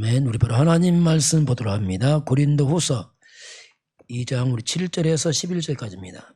아멘. 우리 바로 하나님 말씀 보도록 합니다. 고린도후서 2장 우리 7절에서 11절까지입니다.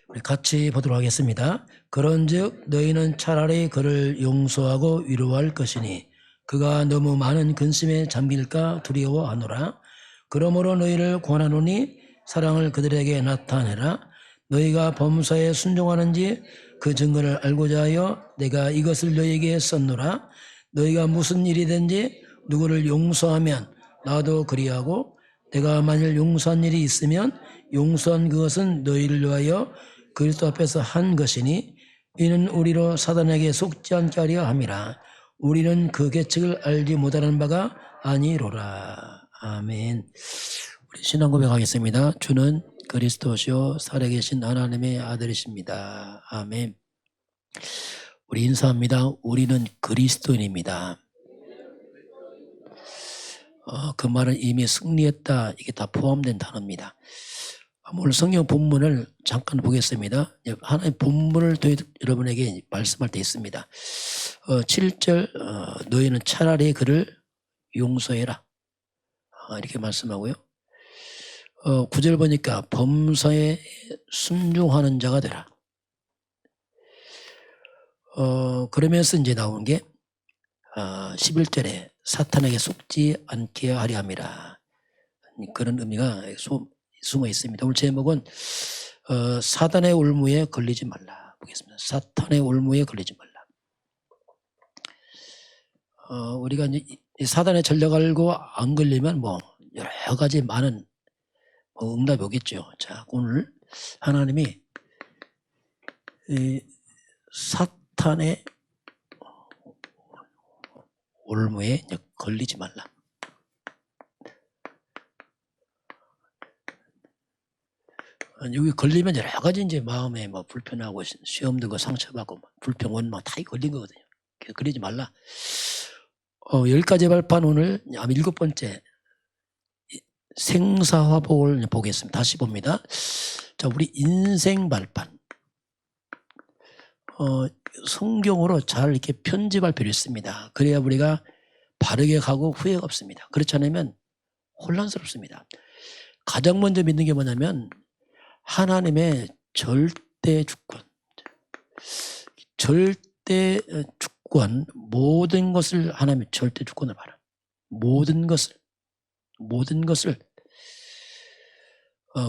우리 같이 보도록 하겠습니다. 그런즉 너희는 차라리 그를 용서하고 위로할 것이니 그가 너무 많은 근심에 잠길까 두려워하노라. 그러므로 너희를 권하노니 사랑을 그들에게 나타내라. 너희가 범사에 순종하는지 그 증거를 알고자 하여 내가 이것을 너희에게 썼노라. 너희가 무슨 일이든지 누구를 용서하면 나도 그리하고 내가 만일 용서한 일이 있으면 용서한 그것은 너희를 위하여 그리스도 앞에서 한 것이니 이는 우리로 사단에게 속지 않게 하려 함이라. 우리는 그 계책을 알지 못하는 바가 아니로라. 아멘. 우리 신앙 고백하겠습니다. 주는 그리스도시요 살아계신 하나님의 아들이십니다. 아멘. 우리 인사합니다. 우리는 그리스도인입니다. 그 말은 이미 승리했다. 이게 다 포함된 단어입니다. 오늘 성경 본문을 잠깐 보겠습니다. 하나의 본문을 여러분에게 말씀할 때 있습니다. 7절 너희는 차라리 그를 용서해라. 이렇게 말씀하고요. 9절 보니까 범사에 순종하는 자가 되라. 그러면서 이제 나온 게 11절에 사탄에게 속지 않게 하려 함이라. 그런 의미가 숨어 있습니다. 오늘 제목은 사단의 올무에 걸리지 말라 보겠습니다. 사탄의 올무에 걸리지 말라. 우리가 이제 사단의 전략 알고 안 걸리면 뭐 여러 가지 많은 응답이 오겠죠. 자, 오늘 하나님이 사탄의 올무에 걸리지 말라. 여기 걸리면 여러 가지 이제 마음에 뭐 불편하고 시험 들고 상처받고 불평 원망 다 걸린 거거든요. 그래서 걸리지 말라. 10가지 발판 오늘 7번째 생사화복을 보겠습니다. 다시 봅니다. 자, 우리 인생 발판. 성경으로 잘 이렇게 편집할 필요 있습니다. 그래야 우리가 바르게 가고 후회가 없습니다. 그렇지 않으면 혼란스럽습니다. 가장 먼저 믿는 게 뭐냐면 하나님의 절대 주권. 절대 주권, 모든 것을 하나님의 절대 주권을 봐라. 모든 것을.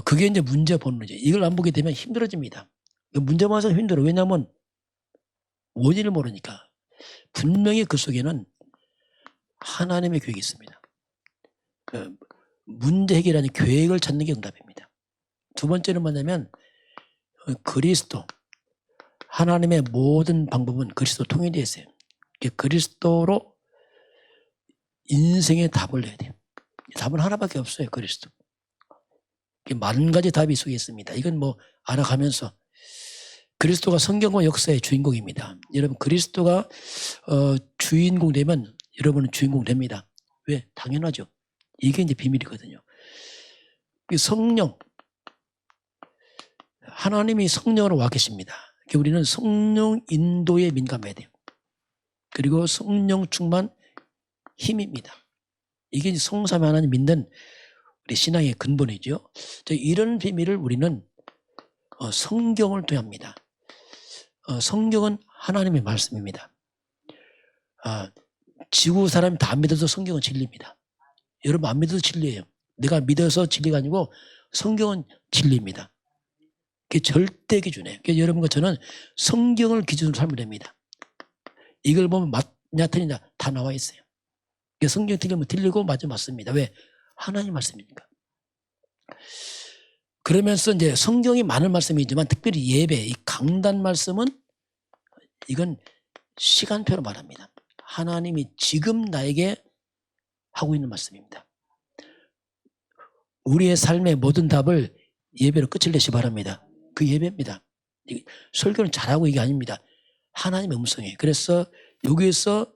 그게 이제 문제 본문이죠. 이걸 안 보게 되면 힘들어집니다. 문제 봐서 힘들어. 왜냐하면 원인을 모르니까. 분명히 그 속에는 하나님의 계획이 있습니다. 문제 해결하는 계획을 찾는 게 응답입니다. 두 번째는 뭐냐면 그리스도, 하나님의 모든 방법은 그리스도 통일되어 있어요. 그리스도로 인생의 답을 내야 돼요. 답은 하나밖에 없어요. 그리스도. 많은 가지 답이 속에 있습니다. 이건 뭐 알아가면서 그리스도가 성경과 역사의 주인공입니다. 여러분 그리스도가 주인공 되면 여러분은 주인공 됩니다. 왜? 당연하죠. 이게 이제 비밀이거든요. 성령, 하나님이 성령으로 와 계십니다. 우리는 성령 인도에 민감해야 돼요. 그리고 성령 충만 힘입니다. 이게 성삼위 하나님 믿는 우리 신앙의 근본이죠. 이런 비밀을 우리는 성경을 통합니다. 성경은 하나님의 말씀입니다. 지구 사람이 다 안 믿어도 성경은 진리입니다. 여러분 안 믿어도 진리예요. 내가 믿어서 진리가 아니고 성경은 진리입니다. 그게 절대 기준이에요. 그래서 여러분과 저는 성경을 기준으로 살면 됩니다. 이걸 보면 맞냐 틀리냐 다 나와 있어요. 성경 틀리면 틀리고 맞습니다. 왜? 하나님 말씀이니까. 그러면서 이제 성경이 많은 말씀이지만 특별히 예배, 이 강단 말씀은 이건 시간표로 말합니다. 하나님이 지금 나에게 하고 있는 말씀입니다. 우리의 삶의 모든 답을 예배로 끝을 내시 바랍니다. 그 예배입니다. 설교는 잘하고 이게 아닙니다. 하나님의 음성이에요. 그래서 여기에서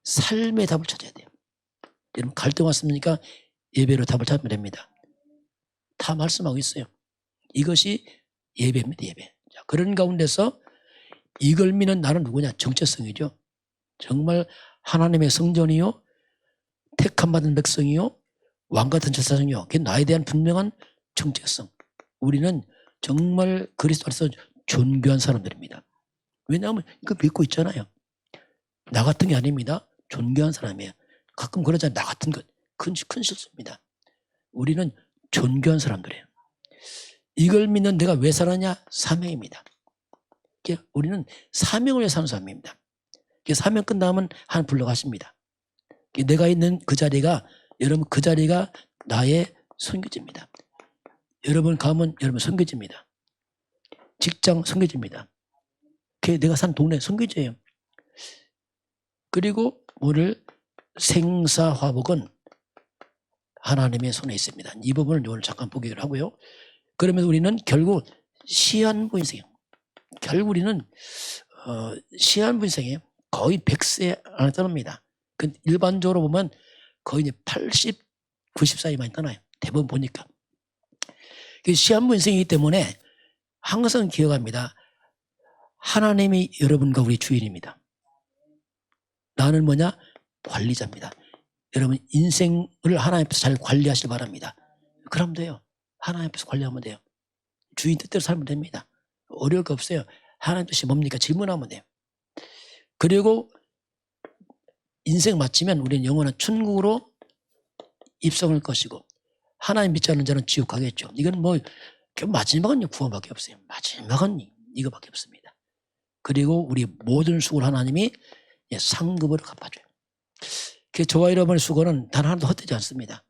삶의 답을 찾아야 돼요. 여러분 갈등 왔습니까? 예배로 답을 찾으면 됩니다. 다 말씀하고 있어요. 이것이 예배입니다. 예배. 자, 그런 가운데서 이걸 믿는 나는 누구냐? 정체성이죠. 정말 하나님의 성전이요, 택함받은 백성이요, 왕같은 제사장이요. 그게 나에 대한 분명한 정체성. 우리는 정말 그리스도 안에서 존귀한 사람들입니다. 왜냐하면 이거 믿고 있잖아요. 나 같은 게 아닙니다. 존귀한 사람이에요. 가끔 그러잖아요. 나 같은 것. 큰 실수입니다. 우리는 존귀한 사람들이에요. 이걸 믿는 내가 왜 살았냐? 사명입니다. 우리는 사명을 위해 사는 사람입니다. 사명 끝나면 하나님 불러가십니다. 내가 있는 그 자리가, 여러분 그 자리가 나의 선교지입니다. 여러분 가면 여러분 선교지입니다. 직장 선교지입니다. 내가 산 동네 선교지예요. 그리고 오늘 생사화복은 하나님의 손에 있습니다. 이 부분을 오늘 잠깐 보기로 하고요. 그러면 우리는 결국 시한부 인생이에요. 결국 우리는 시한부 인생이에요. 거의 100세 안에 떠납니다. 일반적으로 보면 거의 이제 80, 90 사이 많이 떠나요. 대부분 보니까. 시한부 인생이기 때문에 항상 기억합니다. 하나님이 여러분과 우리 주인입니다. 나는 뭐냐? 관리자입니다. 여러분 인생을 하나님 앞에서 잘 관리하시기 바랍니다. 그럼 돼요. 하나님 앞에서 관리하면 돼요. 주인 뜻대로 살면 됩니다. 어려울 거 없어요. 하나님 뜻이 뭡니까? 질문하면 돼요. 그리고 인생 마치면 우리는 영원한 천국으로 입성할 것이고, 하나님 믿지 않는 자는 지옥 가겠죠. 이건 뭐 마지막은 구원밖에 없어요. 마지막은 이거밖에 없습니다. 그리고 우리 모든 수고를 하나님이 상급으로 갚아줘요. 저와 여러분의 수고는 단 하나도 헛되지 않습니다.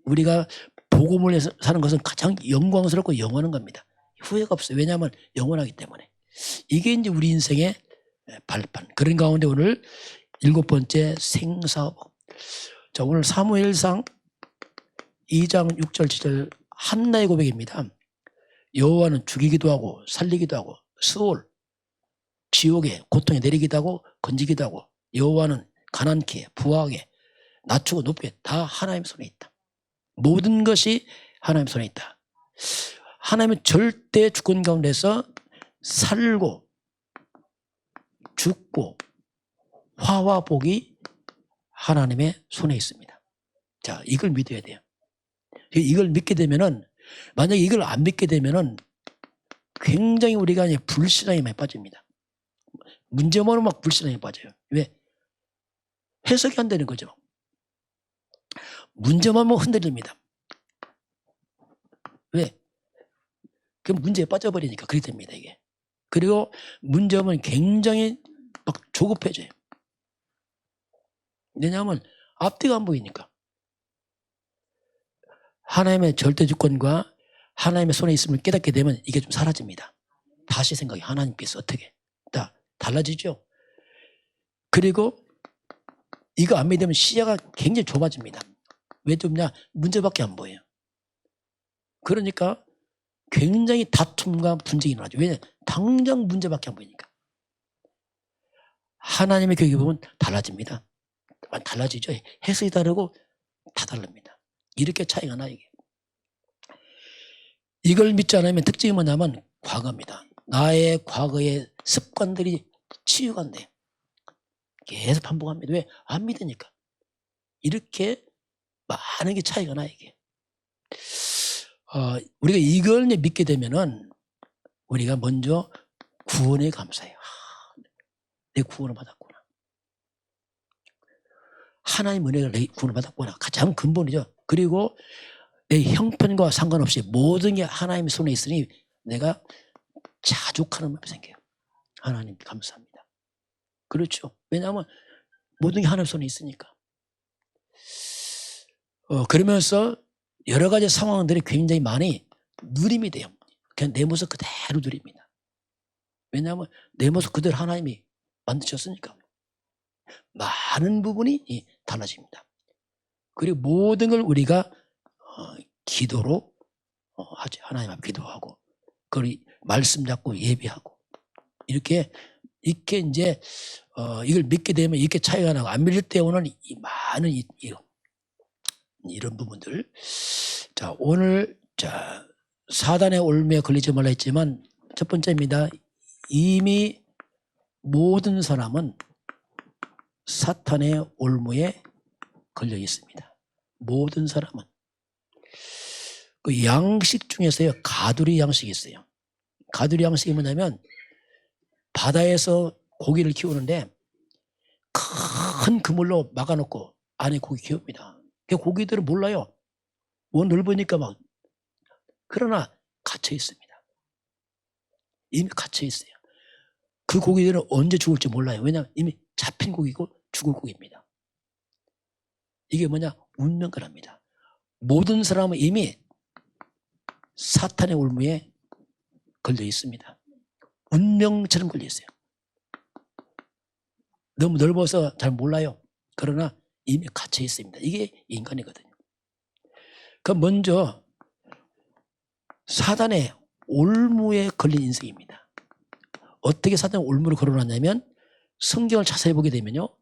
우리가 복음을 위해서 사는 것은 가장 영광스럽고 영원한 겁니다. 후회가 없어요. 왜냐하면 영원하기 때문에. 이게 이제 우리 인생의 발판. 그런 가운데 오늘 7번째 생사화복. 자, 오늘 사무엘상 2장 6절 7절 한나의 고백입니다. 여호와는 죽이기도 하고 살리기도 하고 스올 지옥에 고통에 내리기도 하고 건지기도 하고, 여호와는 가난케 부하게 낮추고 높게 다 하나님의 손에 있다. 모든 것이 하나님의 손에 있다. 하나님은 절대 주권 가운데서 살고 죽고 화와 복이 하나님의 손에 있습니다. 자, 이걸 믿어야 돼요. 이걸 믿게 되면은, 만약에 이걸 안 믿게 되면은 굉장히 우리가 불신앙에 많이 빠집니다. 문제만 막 불신앙에 빠져요. 왜? 해석이 안 되는 거죠. 문제만 뭐 흔들립니다. 왜? 그 문제에 빠져버리니까 그렇게 됩니다, 이게. 그리고 문제면 굉장히 막 조급해져요. 왜냐하면 앞뒤가 안 보이니까. 하나님의 절대 주권과 하나님의 손에 있음을 깨닫게 되면 이게 좀 사라집니다. 다시 생각이 하나님께서 어떻게 다 달라지죠. 그리고 이거 안 믿으면 시야가 굉장히 좁아집니다. 왜 좁냐? 문제밖에 안 보여요. 그러니까 굉장히 다툼과 분쟁이 일어나죠. 왜냐? 당장 문제밖에 안 보이니까. 하나님의 교육에 보면 달라집니다. 달라지죠. 해석이 다르고 다 다릅니다. 이렇게 차이가 나, 이게. 이걸 믿지 않으면 특징이 뭐냐면 과거입니다. 나의 과거의 습관들이 치유가 안 돼요. 계속 반복합니다. 왜? 안 믿으니까. 이렇게 많은 게 차이가 나, 이게. 우리가 이걸 믿게 되면은 우리가 먼저 구원에 감사해요. 내 구원을 받았구나. 하나님 은혜를 내 구원을 받았구나. 가장 근본이죠. 그리고 내 형편과 상관없이 모든 게 하나님의 손에 있으니 내가 자족하는 마음이 생겨요. 하나님 감사합니다. 그렇죠. 왜냐하면 모든 게 하나님 손에 있으니까. 그러면서 여러 가지 상황들이 굉장히 많이 누림이 돼요. 그냥 내 모습 그대로 누립니다. 왜냐하면 내 모습 그대로 하나님이 만드셨으니까. 많은 부분이 달라집니다. 그리고 모든 걸 우리가 기도로 하죠. 하나님 앞에 기도하고, 그걸 말씀 잡고 예배하고, 이렇게 이제 이걸 믿게 되면 이렇게 차이가 나고, 안 믿을 때 오는 이 많은 이런 부분들. 자, 오늘 사단의 올무에 걸리지 말라 했지만 첫 번째입니다. 이미 모든 사람은 사탄의 올무에 걸려 있습니다. 모든 사람은. 그 양식 중에서요, 가두리 양식이 있어요. 가두리 양식이 뭐냐면 바다에서 고기를 키우는데 큰 그물로 막아놓고 안에 고기 키웁니다. 그 고기들은 몰라요. 뭐 넓으니까 막. 그러나 갇혀 있습니다. 이미 갇혀 있어요. 그 고기들은 언제 죽을지 몰라요. 왜냐하면 이미 잡힌 고기고 죽을 고기입니다. 이게 뭐냐? 운명 거랍니다. 모든 사람은 이미 사탄의 올무에 걸려 있습니다. 운명처럼 걸려 있어요. 너무 넓어서 잘 몰라요. 그러나 이미 갇혀 있습니다. 이게 인간이거든요. 그럼 먼저 사단의 올무에 걸린 인생입니다. 어떻게 사단의 올무를 걸어놨냐면 성경을 자세히 보게 되면요.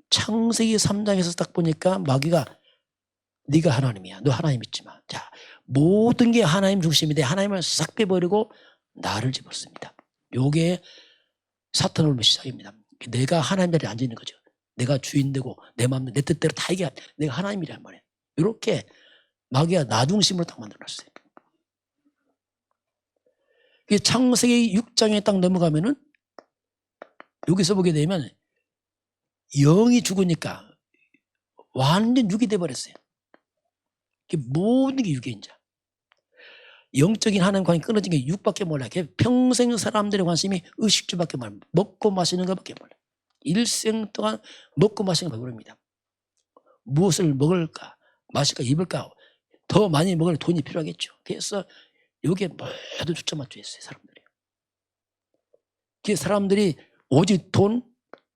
창세기 3장에서 딱 보니까 마귀가 네가 하나님이야. 너 하나님 믿지 마. 자, 모든 게 하나님 중심인데 하나님을 싹 빼버리고 나를 집었습니다. 요게 사탄 올무 시작입니다. 내가 하나님 자리에 앉아 있는 거죠. 내가 주인 되고 내 마음대로 내 뜻대로 다 이게 내가 하나님이란 말이에요. 이렇게 마귀가 나 중심으로 딱 만들어놨어요. 창세기 6장에 딱 넘어가면은 여기서 보게 되면 영이 죽으니까 완전 육이 돼버렸어요. 모든 게 육이야 이제. 영적인 하나님 관계 끊어진 게 육밖에 몰라요. 평생 사람들의 관심이 의식주밖에 몰라요. 먹고 마시는 것밖에 몰라요. 일생 동안 먹고 마시는 걸 모릅니다. 무엇을 먹을까 마실까 입을까 더 많이 먹을 돈이 필요하겠죠. 그래서 여기에 모두 초점 맞춰 있어요. 사람들이. 사람들이 오직 돈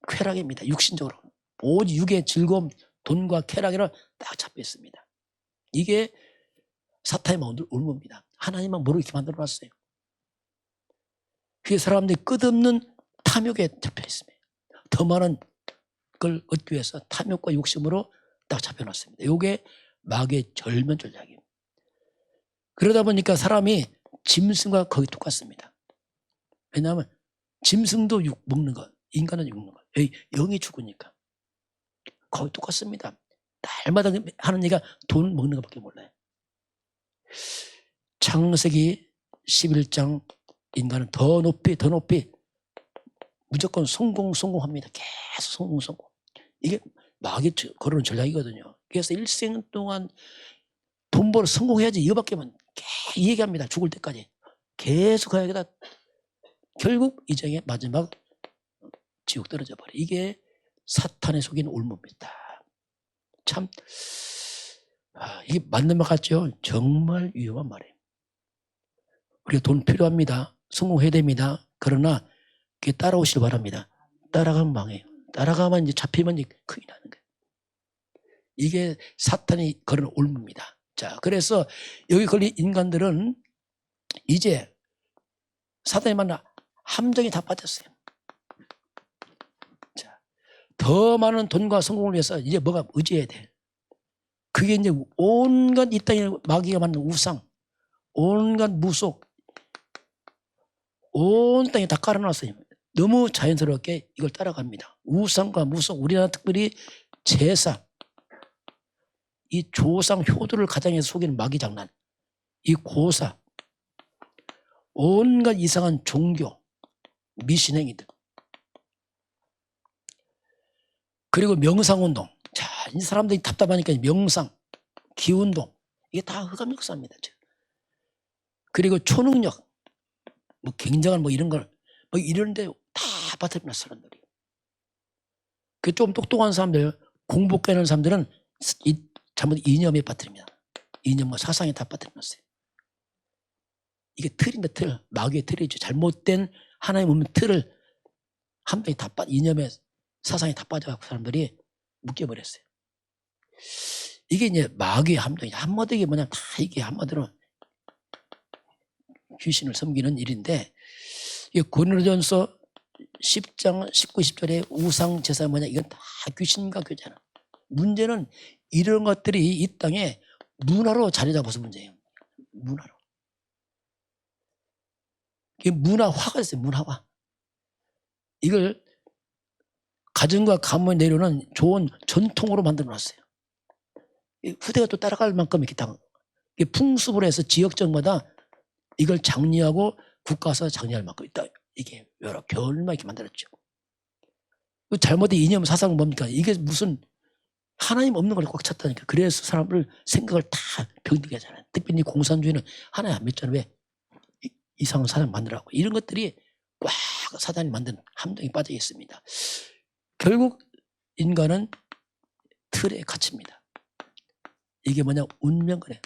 쾌락입니다. 육신적으로. 오직 육의 즐거움 돈과 쾌락이라 딱 잡혀 있습니다. 이게 사탄의 올무입니다. 하나님만 모르게 만들어놨어요. 그게 사람들이 끝없는 탐욕에 잡혀 있습니다. 더 많은 걸 얻기 위해서 탐욕과 욕심으로 딱 잡혀놨습니다. 이게 마귀의 절면 전략이에요. 그러다 보니까 사람이 짐승과 거의 똑같습니다. 왜냐하면 짐승도 육 먹는 것, 인간은 육 먹는 것. 영이 죽으니까 거의 똑같습니다. 날마다 하는 얘기가 돈 먹는 것밖에 몰라요. 창세기 11장 인간은 더 높이 무조건 성공합니다. 계속 성공. 이게 마귀 걸어오는 전략이거든요. 그래서 일생 동안 돈 벌어 성공해야지 이거밖에만 계속 얘기합니다. 죽을 때까지. 계속 가야겠다. 결국 이정의 마지막 지옥 떨어져 버려. 이게 사탄에 속인 올무입니다. 참 이게 맞는 말 같죠? 정말 위험한 말이에요. 우리가 돈 필요합니다. 성공해야 됩니다. 그러나 그게 따라오시길 바랍니다. 따라가면 망해요. 따라가면 이제 잡히면 이제 큰일 나는 거예요. 이게 사탄이 걸은 올무입니다. 자, 그래서 여기 걸린 인간들은 이제 사탄이 만나 함정이 다 빠졌어요. 자, 더 많은 돈과 성공을 위해서 이제 뭐가 의지해야 돼. 그게 이제 온갖 이 땅에 마귀가 만든 우상, 온갖 무속, 온 땅에 다 깔아놨어요. 너무 자연스럽게 이걸 따라갑니다. 우상과 무속, 우리나라 특별히 제사, 이 조상 효도를 가장해서 속이는 마귀 장난, 이 고사, 온갖 이상한 종교, 미신행위들, 그리고 명상운동. 자, 이 사람들이 답답하니까 명상, 기운동, 이게 다 흑암 역사입니다. 그리고 초능력, 뭐 굉장한 뭐 이런 걸, 뭐 이런데 다 빠뜨리는 사람들이. 그 좀 똑똑한 사람들, 공부 깨는 사람들은 잘못 이념에 빠뜨립니다. 이념과 사상에 다 빠뜨려놨어요. 이게 틀인데 틀, 마귀의 틀이죠. 잘못된 하나님 없는 틀을 한 방에 다 이념에 사상에 다 빠져갖고 사람들이 묶여버렸어요. 이게 이제 마귀의 함정이죠. 한마디로 이게 뭐냐, 다 이게 한마디로 귀신을 섬기는 일인데, 이게 고린도전서 10장 19, 20절에 우상 제사 뭐냐, 이건 다 귀신과 교제하는. 문제는 이런 것들이 이 땅에 문화로 자리 잡아서 문제예요. 문화로. 이게 문화화가 됐어요. 문화화. 이걸 가정과 가문에 내려오는 좋은 전통으로 만들어놨어요. 후대가 또 따라갈 만큼 이렇게 풍습으로 해서 지역적마다 이걸 장려하고 국가에서 장려할 만큼 있다. 이게 여러 결마 이렇게 만들었죠. 잘못된 이념 사상은 뭡니까? 이게 무슨 하나님 없는 걸 꽉 찼다니까. 그래서 사람을 생각을 다 병들게 하잖아요. 특별히 공산주의는 하나님 안 믿잖아요. 왜? 이상한 사상 만들라고. 이런 것들이 꽉 사단이 만든 함정에 빠져 있습니다. 결국 인간은 틀에 갇힙니다. 이게 뭐냐? 운명 그래.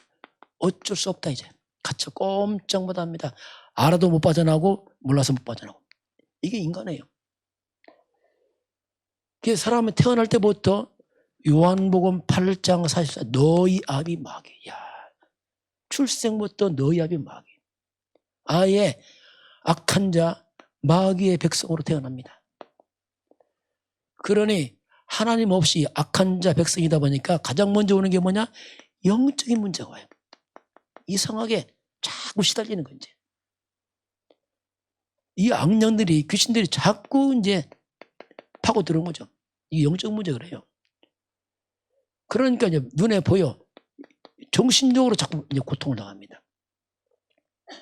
어쩔 수 없다 이제. 갇혀 꼼짝 못합니다. 알아도 못 빠져나오고 몰라서 못 빠져나오고. 이게 인간이에요. 그래서 사람은 태어날 때부터 요한복음 8장 44 너희 아비 마귀. 야, 출생부터 너희 아비 마귀. 아예 악한 자 마귀의 백성으로 태어납니다. 그러니 하나님 없이 악한 자 백성이다 보니까 가장 먼저 오는 게 뭐냐? 영적인 문제가 와요. 이상하게 자꾸 시달리는 건지. 이 악령들이 귀신들이 자꾸 이제 파고 들어온 거죠. 이게 영적 문제 그래요. 그러니까 이제 눈에 보여. 정신적으로 자꾸 이제 고통을 당합니다.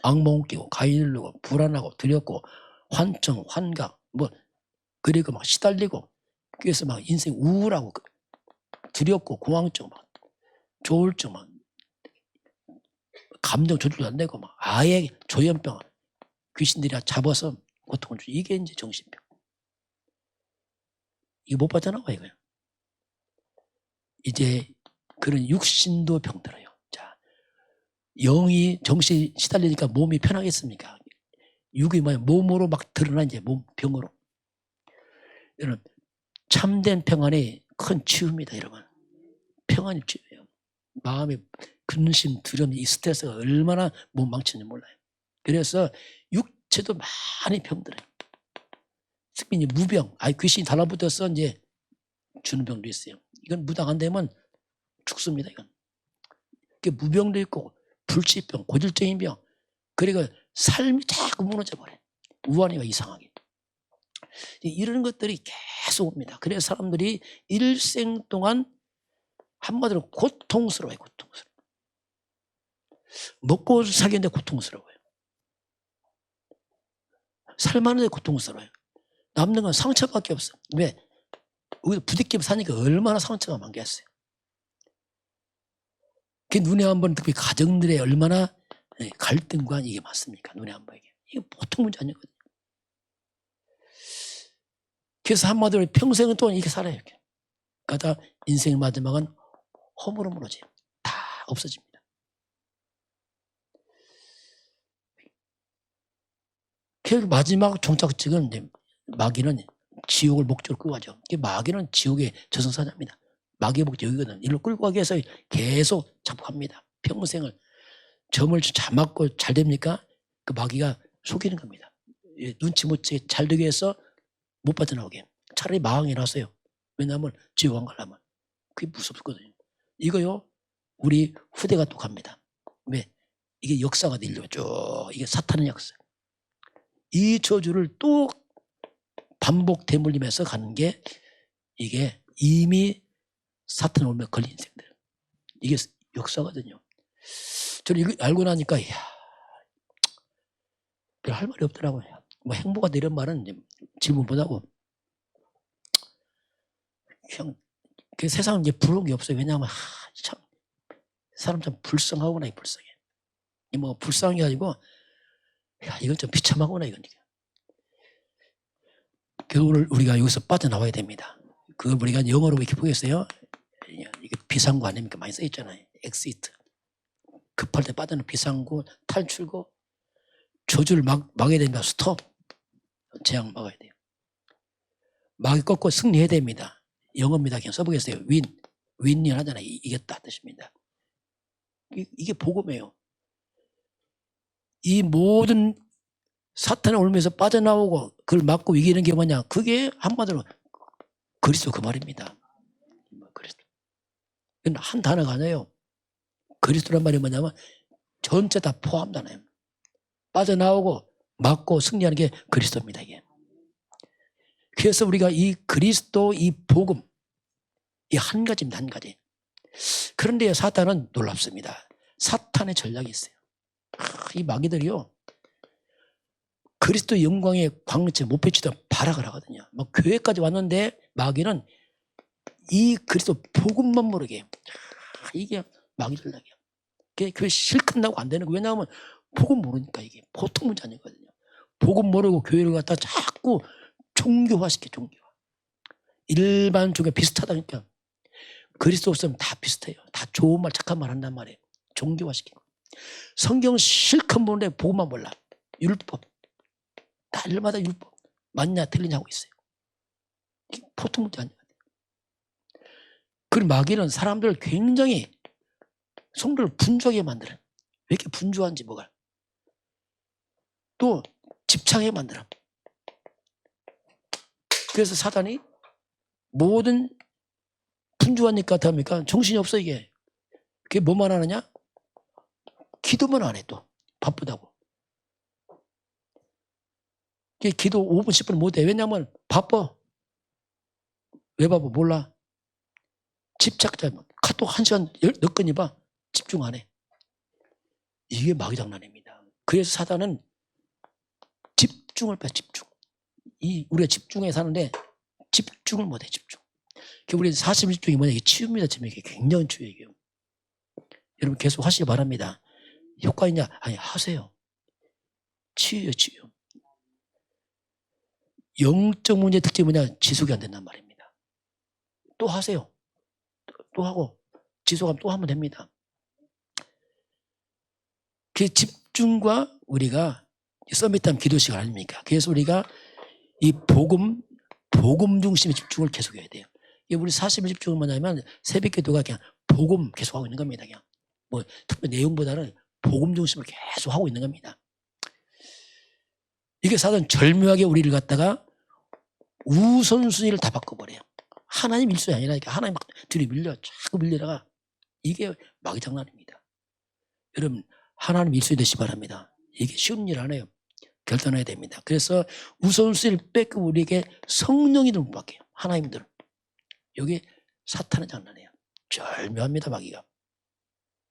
악몽 끼고 가일르고 불안하고 두렵고 환청, 환각 그리고 막 시달리고 그래서 막 인생 우울하고 두렵고 공황증 막 조울증 막 감정 조절도 안 되고 막 아예 조현병 귀신들이 잡아서 고통을 주죠. 이게 이제 정신병. 이거 못 빠져나와 이거요. 이제 그런 육신도 병들어요. 자, 영이 정신이 시달리니까 몸이 편하겠습니까? 육이 뭐야? 몸으로 막 드러나 이제 몸 병으로. 여러분 참된 평안이 큰 치유입니다, 여러분. 평안이 치유예요. 마음의 근심, 두려움, 이 스트레스가 얼마나 몸 망치는지 몰라요. 그래서 육체도 많이 병들어요. 특히 이제 무병, 귀신이 달라붙어서 이제 주는 병도 있어요. 이건 무당 안 되면 죽습니다, 이건. 무병도 있고, 불치병, 고질적인 병, 그리고 삶이 자꾸 무너져 버려요. 우환이가 이상하게. 이런 것들이 계속 옵니다. 그래서 사람들이 일생 동안 한마디로 고통스러워요, 고통스러워. 먹고 살겠는데 고통스러워요. 살만한데 고통스러워요. 남는 건 상처밖에 없어. 왜? 우리 부딪히면 사니까 얼마나 상처가 많겠어요. 그 눈에 한번 특히 가정들의 얼마나 갈등과 이게 많습니까? 눈에 한번 이게. 이게 보통 문제 아니거든요. 그래서 한마디로 평생은 또 이렇게 살아요. 이렇게. 그러다 인생의 마지막은 홈으로 무너져요. 다 없어집니다. 그 마지막 종착지는 이제 마귀는 지옥을 목적으로 끌고 가죠. 마귀는 지옥의 저승사자입니다. 마귀의 목적이 여기거든. 이리로 끌고 가기 위해서 계속 잡고갑니다. 평생을 점을 잘 맞고 잘 됩니까? 그 마귀가 속이는 겁니다. 눈치 못 채게 잘 되기 위해서 못 빠져나오게. 차라리 마왕이 나서요. 왜냐하면 지옥 안 가려면. 그게 무섭거든요. 이거요, 우리 후대가 또 갑니다. 왜? 이게 역사가 되려고 쭉, 이게 사탄의 역사. 이 저주를 또 반복 되물리면서 가는 게 이게 이미 사탄 오면 걸린 인생들. 이게 역사거든요. 저는 이거 알고 나니까, 이야, 할 말이 없더라고요. 뭐 행복하다 이런 말은 질문보다고 그냥 그 세상은 이제 부러운 게 없어요. 왜냐하면 참 사람 참 불쌍하구나, 이 불쌍해. 이 뭐 불쌍한 게 아니고, 야, 이건 좀 비참하구나, 이건. 결국은 우리가 여기서 빠져나와야 됩니다. 그걸 우리가 영어로 이렇게 보겠어요? 이게 비상구 아닙니까? 많이 써있잖아요. 엑시트. 급할 때 빠져나오는 비상구, 탈출구, 저주를 막아야 됩니다. 스톱. 재앙 막아야 돼요. 막이 꺾고 승리해야 됩니다. 영어입니다. 그냥 써보겠어요. 윈이 하잖아요. 이겼다 뜻입니다. 이게 복음이에요. 이 모든 사탄의 올면서 빠져나오고 그걸 막고 이기는 게 뭐냐? 그게 한마디로 그리스도 그 말입니다. 그리스도. 한 단어가 아니에요. 그리스도란 말이 뭐냐면 전체 다 포함잖아요. 빠져나오고 막고 승리하는 게 그리스도입니다. 이게. 그래서 우리가 이 그리스도 이 복음 이 한 가지입니다. 한 가지. 그런데 사탄은 놀랍습니다. 사탄의 전략이 있어요. 이 마귀들이요. 그리스도 영광의 광채 못 비치다 발악을 하거든요. 뭐 교회까지 왔는데 마귀는 이 그리스도 복음만 모르게 이게 마귀 전략이야. 교회 실컷 나고 안 되는 거. 왜냐하면 복음 모르니까 이게 보통 문제 아니거든요. 복음 모르고 교회를 갖다 자꾸 종교화시켜. 종교화. 일반 종교 비슷하다니까. 그리스도 없으면 다 비슷해요. 다 좋은 말 착한 말 한단 말이에요. 종교화시키고. 성경 실컷 보는데 복음만 몰라. 율법. 날마다 율법. 맞냐 틀리냐 하고 있어요. 이게 보통 문제 아니거든요. 그리고 마귀는 사람들을 굉장히 성도를 분주하게 만들어. 왜 이렇게 분주한지 뭐가. 또 집착하게 만들어. 그래서 사단이 모든 분주하니까 어떡합니까? 정신이 없어 이게. 그게 뭐만 하느냐? 기도만 안 해 또. 바쁘다고. 이게 기도 5분 10분 못 해. 왜냐면 바빠. 왜 바빠? 몰라. 집착자. 카톡 1시간 몇 건이 봐. 집중 안 해. 이게 마귀 장난입니다. 그래서 사단은 집중을 빼. 집중. 우리가 집중해 사는데 집중을 못 해. 집중. 우리 40집중이 뭐냐? 이게 치유입니다. 지금 이게 굉장히 치유예요. 여러분 계속 하시기 바랍니다. 효과 있냐? 아니 하세요. 치유예요. 치유. 영적 문제의 특징이 뭐냐? 지속이 안 된단 말입니다. 또 하세요. 또 하고 지속하면 또 하면 됩니다. 그 집중과 우리가 서밋하면 기도 시간 아닙니까? 그래서 우리가 이 복음 중심의 집중을 계속해야 돼요. 우리 40일 집중은 뭐냐면 새벽 기도가 그냥 복음 계속하고 있는 겁니다. 그냥 뭐 특별 내용보다는 복음 중심을 계속 하고 있는 겁니다. 이게 사실은 절묘하게 우리를 갖다가 우선순위를 다 바꿔버려요. 하나님 일순위 아니라니까. 하나님 막 뒤로 자꾸 밀려다가 이게 마귀 장난입니다. 여러분 하나님 일순위 되시기 바랍니다. 이게 쉬운 일 아니에요. 결단해야 됩니다. 그래서 우선순위를 뺏고 우리에게 성령이를 못 받게요. 하나님들은. 여기 사탄의 장난이에요. 절묘합니다. 마귀가.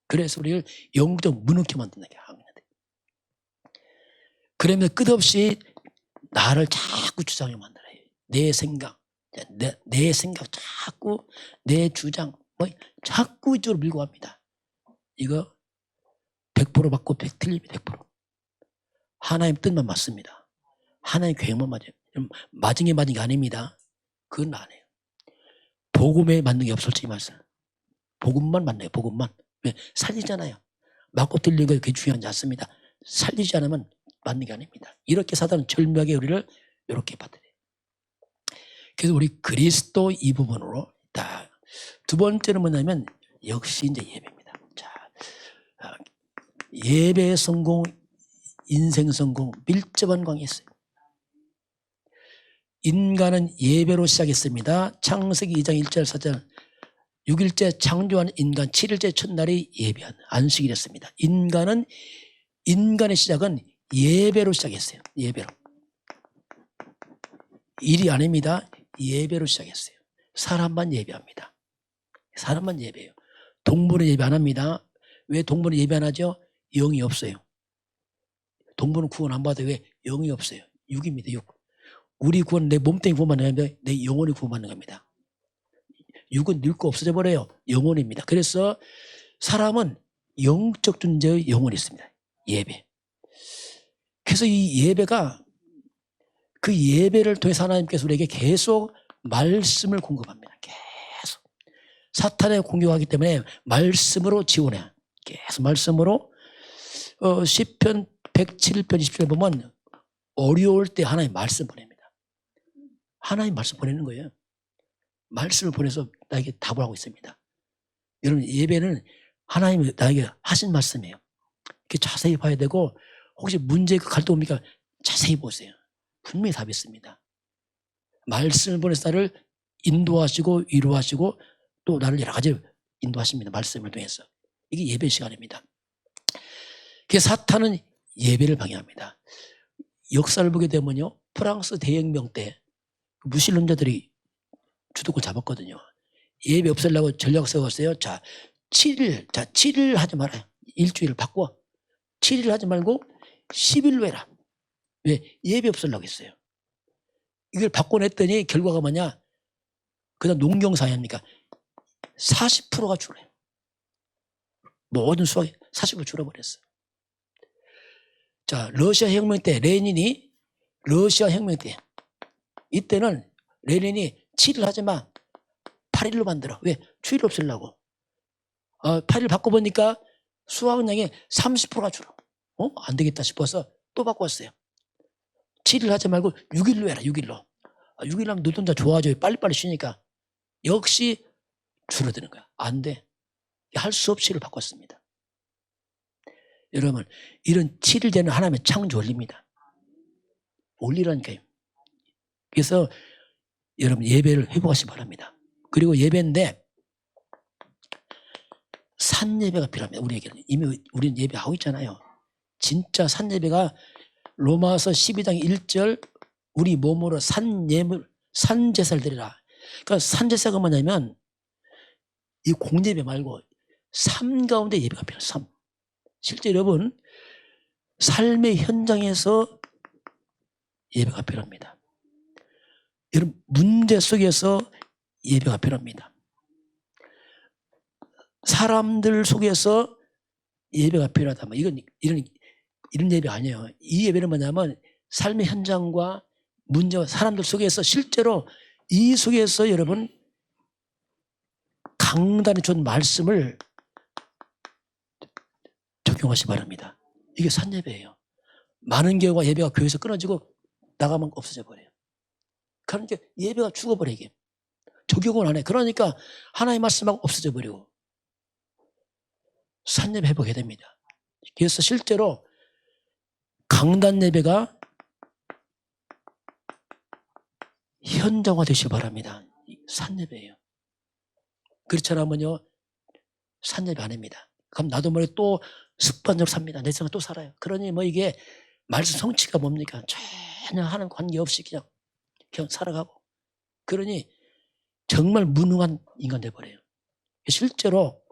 그래서 우리를 영적 무능케 만든다. 그러면 끝없이 나를 자꾸 주장하게 만들어요. 내 생각, 내 생각 자꾸 내 주장 뭐 자꾸 이쪽으로 밀고 갑니다. 이거 100% 맞고 100 틀립니다. 100%. 하나님 뜻만 맞습니다. 하나님 계획만 맞아요. 맞은 게 맞은 게 아닙니다. 그건 안 해요. 복음에 맞는 게 없을지 말씀. 복음만 맞나요? 복음만. 왜? 살리잖아요. 맞고 틀린 거 그게 중요하지 않습니다. 살리지 않으면 맞는 게 아닙니다. 이렇게 사단은 절묘하게 우리를 이렇게 받아들여요. 그래서 우리 그리스도 이 부분으로 딱. 두 번째는 뭐냐면 역시 이제 예배입니다. 자, 예배 성공, 인생 성공, 밀접한 관계 있어요. 인간은 예배로 시작했습니다. 창세기 2장 1절 4절 6일째 창조한 인간 7일째 첫날이 예배한 안식일이었습니다. 인간의 시작은 예배로 시작했어요. 예배로. 일이 아닙니다. 예배로 시작했어요. 사람만 예배합니다. 사람만 예배해요. 동물은 예배 안 합니다. 왜 동물은 예배 안 하죠? 영이 없어요. 동물은 구원 안 받아요. 왜? 영이 없어요. 육입니다. 육. 우리 구원 내 몸뚱이 구원받는 건데 내 영혼이 구원받는 겁니다. 육은 늙고 없어져 버려요. 영혼입니다. 그래서 사람은 영적 존재의 영혼이 있습니다. 예배. 그래서 이 예배가 그 예배를 통해서 하나님께서 우리에게 계속 말씀을 공급합니다. 계속. 사탄에 공격하기 때문에 말씀으로 지원해. 계속 말씀으로 시편 107편 20절 보면 어려울 때 하나님 말씀 보냅니다. 하나님 말씀 보내는 거예요. 말씀을 보내서 나에게 답을 하고 있습니다. 여러분 예배는 하나님이 나에게 하신 말씀이에요. 이렇게 자세히 봐야 되고 혹시 문제가 갈등 옵니까? 자세히 보세요. 분명히 답이 있습니다. 말씀을 보내서 나를 인도하시고 위로하시고 또 나를 여러 가지 인도하십니다. 말씀을 통해서. 이게 예배 시간입니다. 그래서 사탄은 예배를 방해합니다. 역사를 보게 되면요. 프랑스 대혁명 때 무신론자들이 주도권 잡았거든요. 예배 없애려고 전략 세웠어요. 자, 7일 하지 말아요. 일주일을 바꿔. 7일 하지 말고 10일로 해라. 왜? 예배 없애려고 했어요. 이걸 바꿔냈더니 결과가 뭐냐? 그다음 농경사회입니까? 40%가 줄어요. 모든 수확이 40% 줄어버렸어요. 자, 러시아 혁명 때 레닌이 러시아 혁명 때 이때는 레닌이 7일 하지 마. 8일로 만들어. 왜? 추위를 없애려고. 8일 바꿔보니까 수확량이 30%가 줄어. 안 되겠다 싶어서 또 바꿨어요. 7일 하지 말고 6일로 해라. 6일로. 6일 하면 노동자 좋아져요. 빨리빨리 쉬니까. 역시 줄어드는 거야. 안 돼. 할 수 없이를 바꿨습니다. 여러분, 이런 7일 되는 하나님의 창조 원리입니다. 원리라니까요. 그래서 여러분 예배를 회복하시기 바랍니다. 그리고 예배인데 산 예배가 필요합니다. 우리에게는. 이미 우리는 예배하고 있잖아요. 진짜 산 예배가 로마서 12장 1절 우리 몸으로 산 제사를 드리라. 그러니까 산 제사가 뭐냐면 이 공예배 말고 삶 가운데 예배가 필요해요. 삶. 실제 여러분 삶의 현장에서 예배가 필요합니다. 여러분 문제 속에서 예배가 필요합니다. 사람들 속에서 예배가 필요하다. 이런 예배 아니에요. 이 예배는 뭐냐면 삶의 현장과 문제와 사람들 속에서 실제로 이 속에서 여러분 강단에 준 말씀을 적용하시기 바랍니다. 이게 산 예배예요. 많은 경우가 예배가 교회에서 끊어지고 나가면 없어져 버려요. 그러니까 예배가 죽어버리게. 적용을 안 해. 그러니까 하나의 말씀하고 없어져 버리고 산 예배 회복해야 됩니다. 그래서 실제로 강단 예배가 현장화 되시기 바랍니다. 산 예배예요. 그렇지 않으면요 산 예배 안 합니다. 그럼 나도 모르게 또 습관적으로 삽니다. 내 생각 또 살아요. 그러니 뭐 이게 말씀 성취가 뭡니까? 전혀 하는 관계없이 그냥 살아가고. 그러니 정말 무능한 인간 돼버려요. 실제로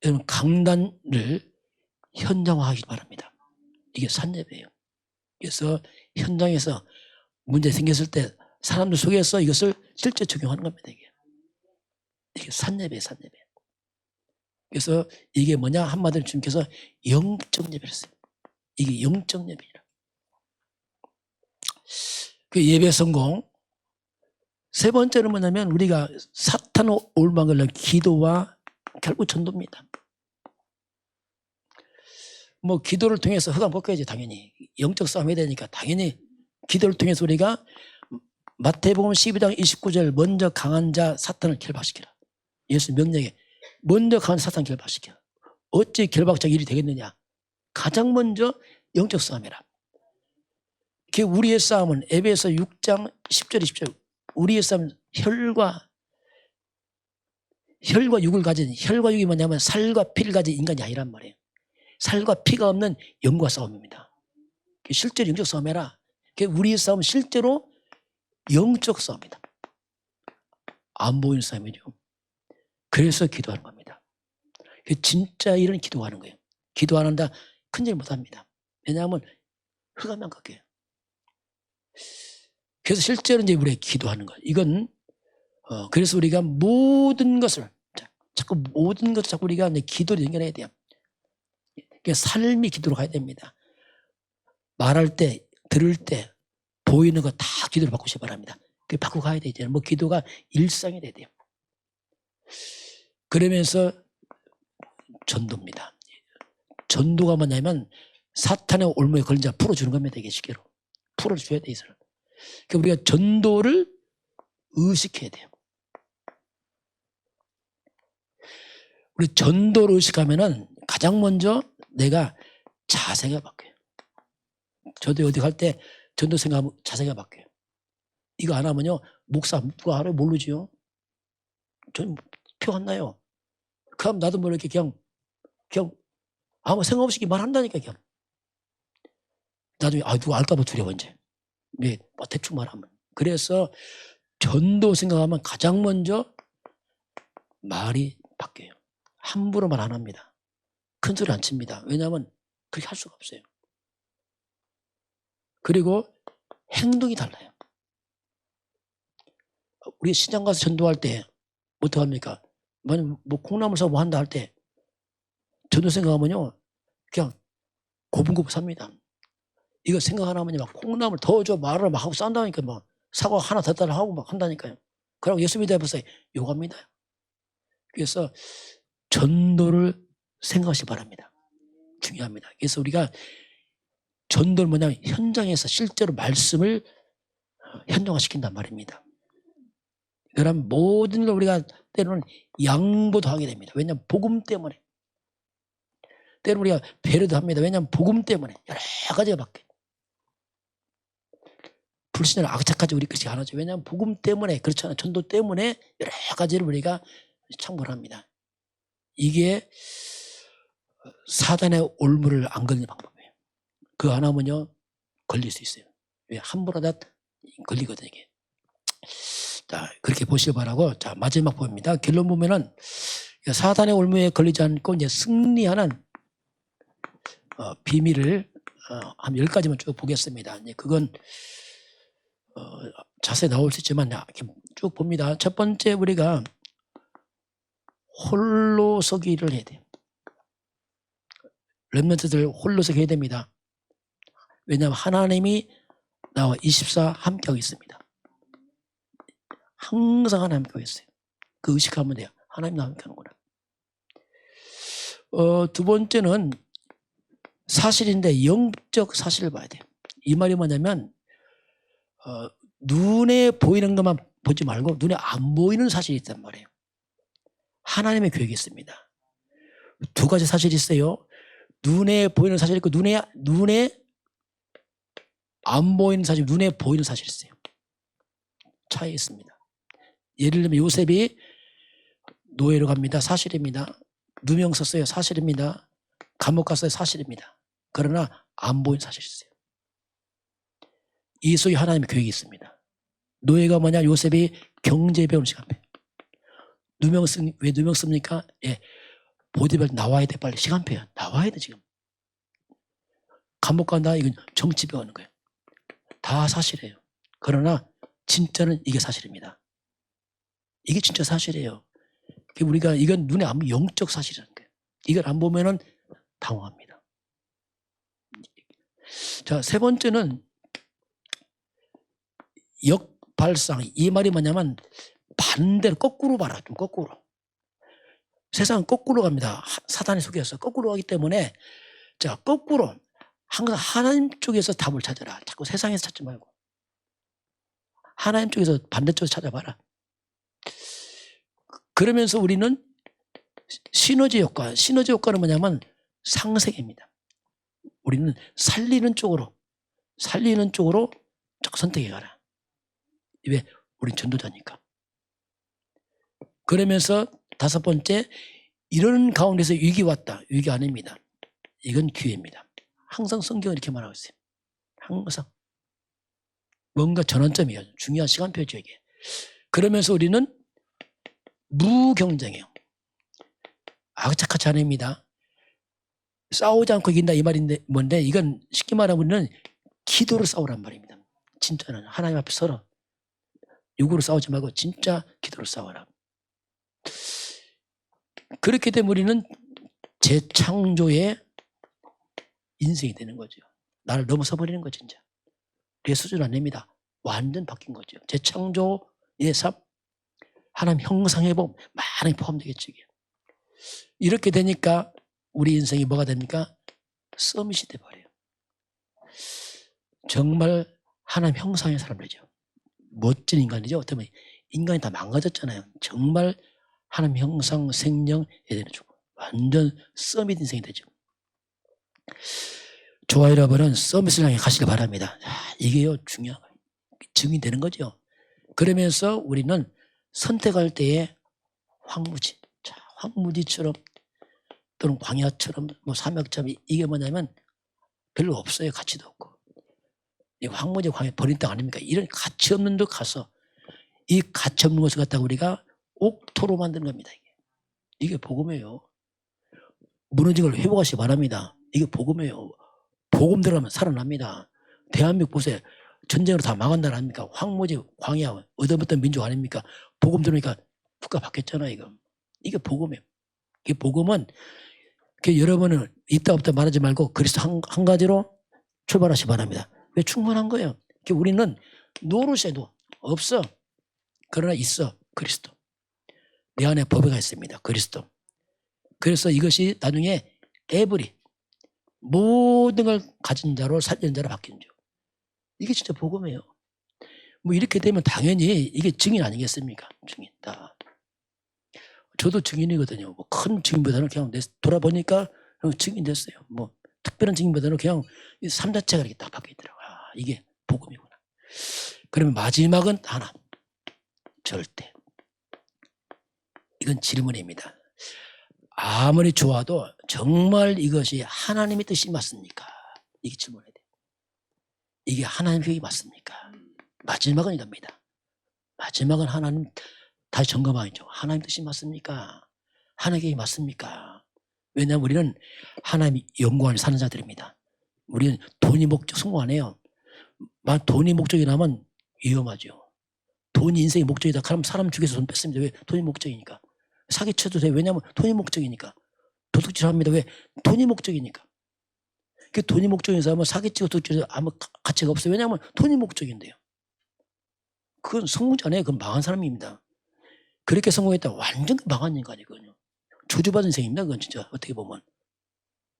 여러분 강단을 현장화하기 바랍니다. 이게 산 예배예요. 그래서 현장에서 문제 생겼을 때 사람들 속에서 이것을 실제 적용하는 겁니다. 이게 산 예배예요. 산 예배. 그래서 이게 뭐냐 한마디로 주님께서 영적 예배를 했어요. 이게 영적 예배라. 그 예배 성공. 세 번째는 뭐냐면 우리가 사탄의 올망을 낸 기도와 결국 전도입니다. 뭐 기도를 통해서 흑암 꺾어야지 당연히. 영적 싸움 해야 되니까 당연히 기도를 통해서 우리가 마태복음 12장 29절 먼저 강한 자 사탄을 결박시키라. 예수 명령에 먼저 강한 사탄을 결박시키라. 어찌 결박적 일이 되겠느냐. 가장 먼저 영적 싸움이라. 우리의 싸움은 에베소 6장 10절 20절 우리의 싸움은 혈과 육을 가진 혈과 육이 뭐냐면 살과 피를 가진 인간이 아니란 말이에요. 살과 피가 없는 영과 싸움입니다. 실제로 영적 싸움이라. 우리의 싸움은 실제로 영적 싸움이다. 안 보이는 싸움이죠. 그래서 기도하는 겁니다. 진짜 이런 기도하는 거예요. 기도 안 한다 큰일 못합니다. 왜냐하면 흑암만 깎여요. 그래서 실제로 이제 우리가 기도하는 거예요. 이건 그래서 우리가 모든 것을 자꾸 우리가 기도로 연결해야 돼요. 삶이 기도로 가야 됩니다. 말할 때, 들을 때, 보이는 거 다 기도를 바꾸시기 바랍니다. 그게 바꾸고 가야 되죠. 뭐 기도가 일상이 돼야 돼요. 그러면서 전도입니다. 전도가 뭐냐면 사탄의 올무에 걸린 자 풀어주는 겁니다. 이게 쉽게로. 풀어줘야 돼, 이 사람. 그러니까 우리가 전도를 의식해야 돼요. 우리 전도를 의식하면은 가장 먼저 내가 자세가 바뀌어요. 저도 어디 갈 때 전도 생각하면 자세가 바뀌어요. 이거 안 하면요, 목사 누가 알아요? 모르지요. 전 표 안 나요. 그럼 나도 모르게 그냥 아무 생각 없이 말한다니까, 그냥. 나중에, 누가 알까봐 두려워, 이제. 네, 대충 말하면. 그래서 전도 생각하면 가장 먼저 말이 바뀌어요. 함부로 말 안 합니다. 큰 소리 안 칩니다. 왜냐하면 그렇게 할 수가 없어요. 그리고 행동이 달라요. 우리 시장 가서 전도할 때 어떡합니까? 뭐 콩나물 사고 뭐 한다 할 때 전도 생각하면요 그냥 고분고분 삽니다. 이거 생각 하나 하면 막 콩나물 더 줘 말을 막 하고 싼다니까 막 사과 하나 더 달라 하고 막 한다니까요. 그러고 예수 믿어 해보세요. 욕합니다. 그래서 전도를 생각하시기 바랍니다. 중요합니다. 그래서 우리가 전도를 뭐냐면 현장에서 실제로 말씀을 현정화시킨단 말입니다. 그럼 모든 걸 우리가 때로는 양보도 하게 됩니다. 왜냐하면 복음 때문에. 때로는 우리가 배려도 합니다. 왜냐하면 복음 때문에 여러 가지가 바뀌어요. 불신을 악착까지 우리 것이 안 하죠. 왜냐하면 복음 때문에 그렇잖아요. 전도 때문에 여러 가지를 우리가 창궐합니다. 이게 사단의 올무를 안 걸리는 방법이에요. 그 하나면요 걸릴 수 있어요. 왜 함부로 다 걸리거든요. 이게. 자 그렇게 보시기 바라고. 자 마지막 보입니다. 결론 보면은 사단의 올무에 걸리지 않고 이제 승리하는 비밀을 한 10가지만 쭉 보겠습니다. 이제 그건 자세히 나올 수 있지만 이렇게 쭉 봅니다. 첫 번째 우리가 홀로 서기를 해야 돼요. 렘넌트들 홀로 서기 해야 됩니다. 왜냐하면 하나님이 나와 24 함께하고 있습니다. 항상 하나님 함께하고 있어요. 그 의식하면 돼요. 하나님 나와 함께하는구나. 두 번째는 사실인데 영적 사실을 봐야 돼요. 이 말이 뭐냐면 눈에 보이는 것만 보지 말고 눈에 안 보이는 사실이 있단 말이에요. 하나님의 계획이 있습니다. 두 가지 사실이 있어요. 눈에 보이는 사실이 있고 눈에 안 보이는 사실, 눈에 보이는 사실이 있어요. 차이 있습니다. 예를 들면 요셉이 노예로 갑니다. 사실입니다. 누명 썼어요. 사실입니다. 감옥 갔어요. 사실입니다. 그러나 안 보이는 사실이 있어요. 이 속에 하나님의 계획이 있습니다. 노예가 뭐냐? 요셉이 경제 배우는 시간표예요. 왜 누명 씁니까? 예, 보디벨 나와야 돼. 빨리 시간표야. 나와야 돼 지금. 감옥 간다. 이건 정치 배우는 거예요. 다 사실이에요. 그러나 진짜는 이게 사실입니다. 이게 진짜 사실이에요. 우리가 이건 눈에 안 보이는 영적 사실이라는 거예요. 이걸 안 보면은 당황합니다. 자, 세 번째는 역발상. 이 말이 뭐냐면 반대로 거꾸로 봐라. 좀 거꾸로. 세상은 거꾸로 갑니다. 사단이 속여서 거꾸로 가기 때문에 자, 거꾸로 항상 하나님 쪽에서 답을 찾아라. 자꾸 세상에서 찾지 말고 하나님 쪽에서 반대쪽에서 찾아봐라. 그러면서 우리는 시너지 효과는 뭐냐면 상생입니다. 우리는 살리는 쪽으로 자꾸 선택해 가라. 왜? 우린 전도자니까. 그러면서 다섯 번째, 이런 가운데서 위기 왔다. 위기 아닙니다. 이건 기회입니다. 항상 성경은 이렇게 말하고 있어요. 항상. 뭔가 전환점이에요. 중요한 시간표죠 이게. 그러면서 우리는 무경쟁해요. 악착같이 아닙니다. 싸우지 않고 이긴다 이 말인데 뭔데 이건 쉽게 말하면 우리는 기도로 싸우란 말입니다. 진짜는 하나님 앞에 서로 육으로 싸우지 말고 진짜 기도로 싸워라. 그렇게 되면 우리는 재창조의 인생이 되는 거죠. 나를 넘어서 버리는 거죠. 진짜. 내 수준 안 냅니다. 완전 바뀐 거죠. 재창조의 삶, 하나님 형상의 법 많이 포함되겠죠. 이렇게 되니까 우리 인생이 뭐가 됩니까? 서밋이 돼버려요. 정말 하나님 형상의 사람들이죠. 멋진 인간이죠. 어쩌면 인간이 다 망가졌잖아요. 정말 하나님 형상 생명 에덴을 주고 완전 서밋 인생이 되죠. 저와 여러분은 서밋을 향해 가시길 바랍니다. 이게요 중요한 거예요. 증인되는 거죠. 그러면서 우리는 선택할 때에 황무지, 황무지처럼 또는 광야처럼 뭐 사막처럼 이게 뭐냐면 별로 없어요. 가치도 없고. 이 황무지 광야 버린 땅 아닙니까? 이런 가치 없는 데 가서 이 가치 없는 것을 갖다가 우리가 옥토로 만드는 겁니다. 이게 복음이에요. 무너진 걸 회복하시기 바랍니다. 이게 복음이에요. 복음 들어가면 살아납니다. 대한민국 보세요. 전쟁으로 다 망한 나라 아닙니까? 황무지, 광야, 얻어먹던 민족 아닙니까? 복음 들으니까 국가 바뀌었잖아요. 이게 복음이에요. 이 복음은 여러분은 있다 없다 말하지 말고 그리스도 한 가지로 출발하시기 바랍니다. 왜? 충분한 거예요. 우리는 노릇에도 없어. 그러나 있어. 그리스도. 내 안에 법회가 있습니다. 그리스도. 그래서 이것이 나중에 에브리 모든 걸 가진 자로 살리는 자로 바뀌는 줄. 이게 진짜 복음이에요. 뭐 이렇게 되면 당연히 이게 증인 아니겠습니까? 증인 다. 저도 증인이거든요. 뭐 큰 증인보다는 그냥 돌아보니까 증인 됐어요. 뭐 특별한 증인보다는 그냥 삶 자체가 이렇게 딱 바뀌어 있더라고요. 아, 이게 복음이구나. 그러면 마지막은 하나. 절대. 이건 질문입니다. 아무리 좋아도 정말 이것이 하나님의 뜻이 맞습니까? 이게 질문해야 돼요. 이게 하나님의 뜻이 맞습니까? 마지막은 이겁니다. 마지막은 하나님 다시 점검하죠. 하나님 뜻이 맞습니까? 하나님의 뜻이 맞습니까? 왜냐하면 우리는 하나님 연구하는 사는 자들입니다. 우리는 돈이 목적 성공 안 해요. 돈이 목적이라면 위험하죠. 돈이 인생의 목적이다. 그럼 사람 죽여서 돈 뺐습니다. 왜? 돈이 목적이니까. 사기쳐도 돼요. 왜냐하면 돈이 목적이니까. 도둑질합니다. 왜? 돈이 목적이니까. 그 돈이 목적인 사람은 사기치고 도둑질해서 아무 가치가 없어요. 왜냐하면 돈이 목적인데요. 그건 성공자 아니에요. 그건 망한 사람입니다. 그렇게 성공했다 완전 망한 인간이거든요. 저주받은 인생입니다. 그건 진짜 어떻게 보면.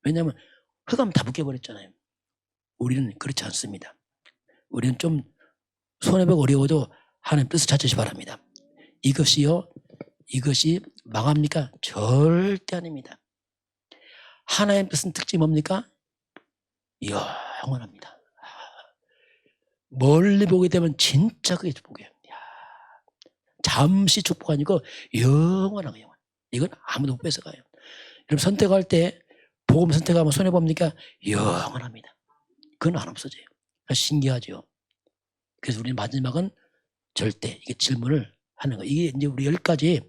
왜냐하면 흑암 다 묶여버렸잖아요. 우리는 그렇지 않습니다. 우리는 좀 손해보기 어려워도 하나님 뜻을 찾으시 바랍니다. 이것이 망합니까? 절대 아닙니다. 하나님 뜻은 특징이 뭡니까? 영원합니다. 멀리 보게 되면 진짜 그게 축복이에요. 잠시 축복 아니고 영원한 거예요. 이건 아무도 못 뺏어가요. 여러분 선택할 때 복음 선택하면 손해봅니까? 영원합니다. 그건 안 없어져요. 신기하죠. 그래서 우리 마지막은 절대 이게 질문을 하는 거예요. 이게 이제 우리 10가지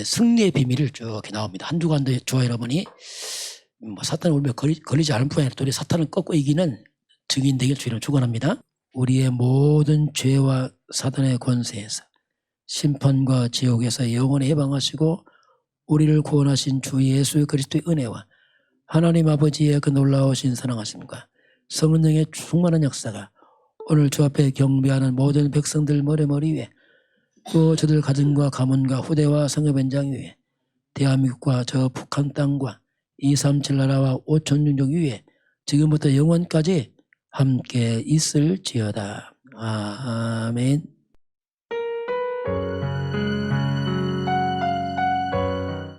승리의 비밀을 쭉 이렇게 나옵니다. 한 주간도 좋아요 여러분이 사탄을 울며 걸리지 않을 뿐 아니라 또 사탄을 꺾고 이기는 증인 되길 주의로 축원합니다. 우리의 모든 죄와 사탄의 권세에서 심판과 지옥에서 영원히 해방하시고 우리를 구원하신 주 예수 그리스도의 은혜와 하나님 아버지의 그 놀라우신 사랑하심과 성령의 충만한 역사가 오늘 주 앞에 경배하는 모든 백성들 머리 위에 또 저들 가정과 가문과 후대와 성읍 현장 위에 대한민국과 저 북한 땅과 237 나라와 5천 민족 위에 지금부터 영원까지 함께 있을지어다. 아멘.